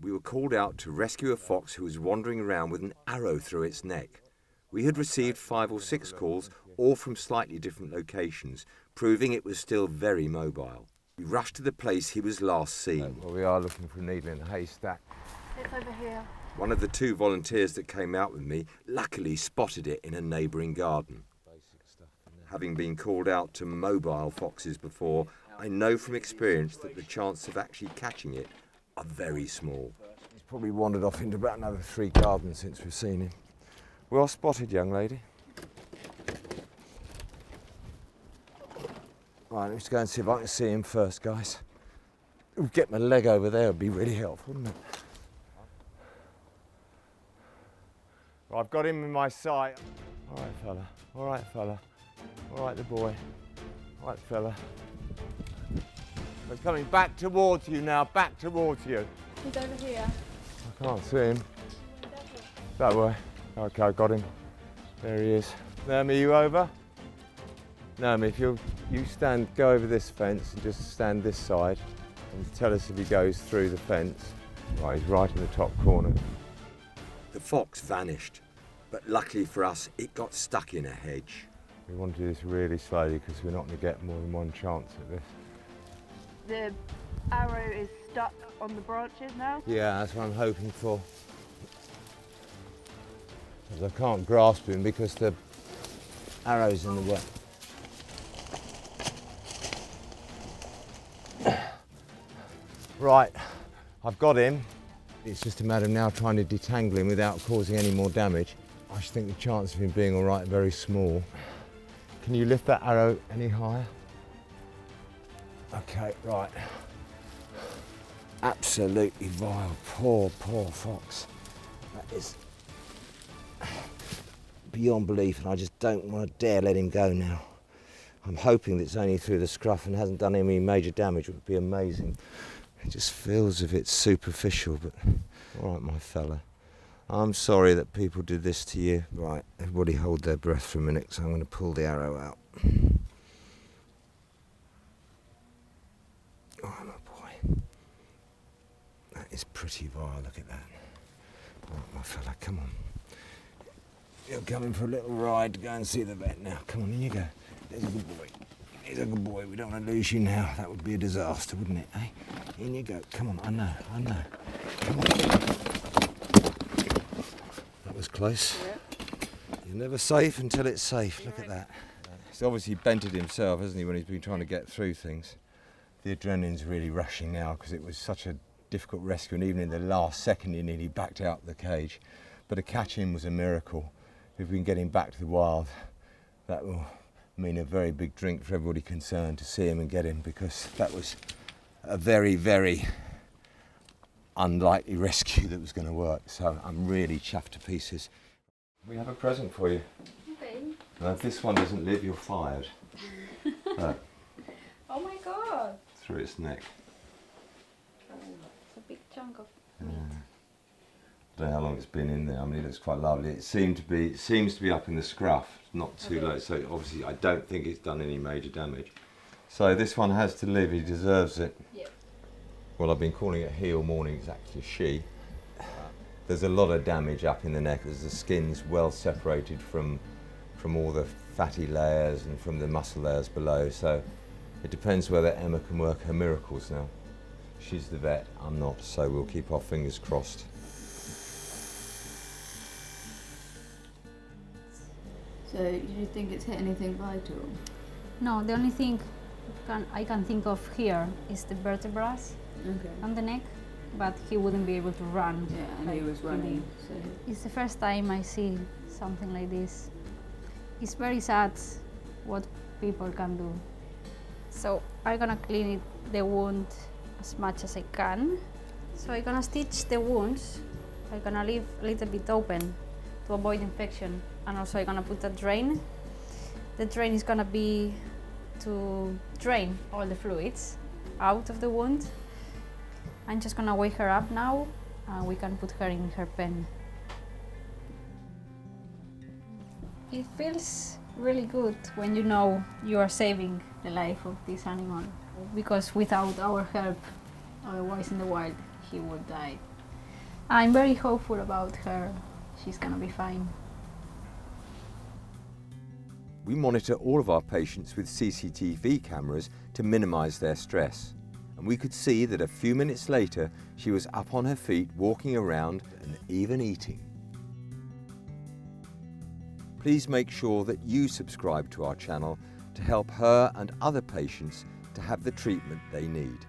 We were called out to rescue a fox who was wandering around with an arrow through its neck. We had received 5 or 6 calls, all from slightly different locations, proving it was still very mobile. We rushed to the place he was last seen. Well, we are looking for a needle in a haystack. It's over here. One of the 2 volunteers that came out with me luckily spotted it in a neighbouring garden. Having been called out to mobile foxes before, I know from experience that the chance of actually catching it are very small. He's probably wandered off into about another 3 gardens since we've seen him. Well spotted, young lady. Right, let's go and see if I can see him first, guys. Get my leg over there would be really helpful, wouldn't it? Well, I've got him in my sight. All right, fella. All right, fella. All right, the boy. All right, fella. We're coming back towards you now, back towards you. He's over here. I can't see him. That way. Okay, I got him. There he is. Naomi, you over? Naomi, if you stand, go over this fence and just stand this side and tell us if he goes through the fence. Right, he's right in the top corner. The fox vanished, but luckily for us, it got stuck in a hedge. We want to do this really slowly because we're not going to get more than one chance at this. The arrow is stuck on the branches now. Yeah, that's what I'm hoping for. 'Cause I can't grasp him because the arrow's in the way. Right, I've got him. It's just a matter of now trying to detangle him without causing any more damage. I just think the chance of him being all right are very small. Can you lift that arrow any higher? Okay, right. Absolutely vile. Poor, poor fox. That is beyond belief, and I just don't want to dare let him go now. I'm hoping that it's only through the scruff and hasn't done any major damage. It would be amazing. It just feels as if it's superficial, but all right, my fella. I'm sorry that people did this to you. Right, everybody hold their breath for a minute, so I'm going to pull the arrow out. Oh, my boy. That is pretty vile, look at that. All right, my fella, come on. You're coming for a little ride to go and see the vet now. Come on, in you go. There's a good boy. He's a good boy. We don't want to lose you now. That would be a disaster, wouldn't it, eh? In you go. Come on, I know. Come on. That was close. Yep. You're never safe until it's safe. Look at that. He's obviously bent it himself, hasn't he, when he's been trying to get through things. The adrenaline's really rushing now because it was such a difficult rescue, and even in the last second he nearly backed out the cage. But to catch him was a miracle. If we can get him back to the wild, that will mean a very big drink for everybody concerned to see him and get him, because that was a very, very unlikely rescue that was going to work. So I'm really chuffed to pieces. We have a present for you. Okay. Now, if this one doesn't live, you're fired. Look, Oh my god. through its neck. Oh, it's a big chunk of meat. I don't know how long it's been in there. I mean, it looks quite lovely. It seems to be up in the scruff, not too low. So obviously, I don't think it's done any major damage. So this one has to live. He deserves it. Yep. Well, I've been calling it he all morning. It's actually she. There's a lot of damage up in the neck as the skin's well separated from all the fatty layers and from the muscle layers below. So it depends whether Emma can work her miracles now. She's the vet, I'm not, so we'll keep our fingers crossed. So you think it's hit anything vital? No, the only thing I can think of here is the vertebrae Okay. on the neck, but he wouldn't be able to run. Yeah, and he like was running. So. It's the first time I see something like this. It's very sad what people can do. So I'm gonna clean the wound as much as I can. So I'm gonna stitch the wounds. I'm gonna leave a little bit open to avoid infection. And also I'm gonna put a drain. The drain is gonna be to drain all the fluids out of the wound. I'm just gonna wake her up now and we can put her in her pen. It feels really good when you know you are saving the life of this animal, because without our help, otherwise in the wild, he would die. I'm very hopeful about her. She's gonna be fine. We monitor all of our patients with CCTV cameras to minimise their stress. And we could see that a few minutes later, she was up on her feet, walking around and even eating. Please make sure that you subscribe to our channel to help her and other patients to have the treatment they need.